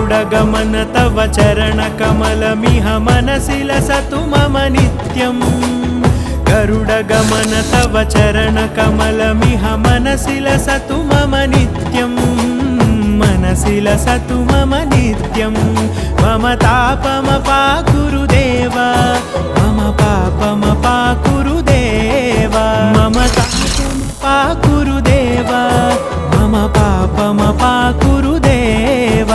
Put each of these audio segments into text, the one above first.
गरुडगमन तव चरणकमलमिह मनसि लसतु मम नित्यम् गरुडगमन तव चरणकमलमिह मनसि लसतु मम नित्यम् मनसि लसतु मम नित्यं मम तापमपाकुरु देव मम पापमपाकुरु देव मम तापमपाकुरु देव मम पापमपाकुरु देव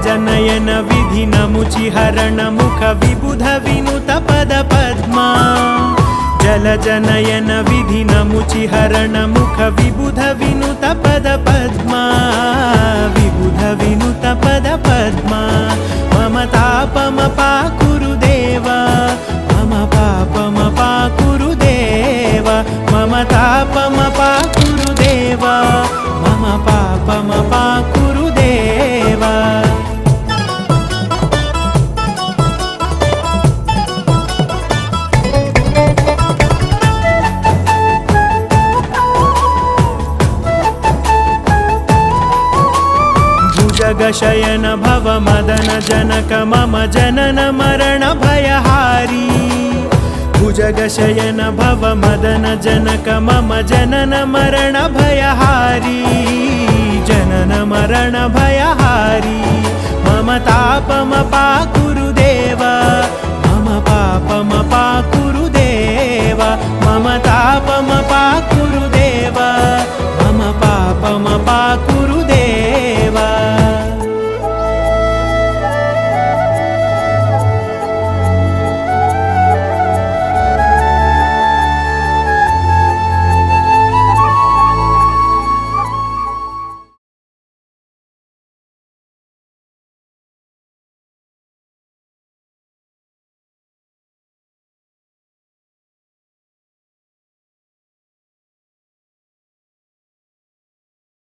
जनयन विधि नमुचिहरण मुख विबुध विनुत पद पद्मा जल जनयन विधि नमुचिहरण मुख विबुध विनुत पद पद्मा विबुध विनुत पद पद्मा मम तापमपाकुरु देव मम पापमपाकुरु देव मम तापमपाकुरु देव मम पापमपाकुरु देव जगशयन भव मदन जनक मम जनन मरण भयहारी भुजगशयन भव मदन जनक मम जनन मरण भयहारी जनन मरण भयहारी मम तापमपाकुरु देव मम पापमपाकुरु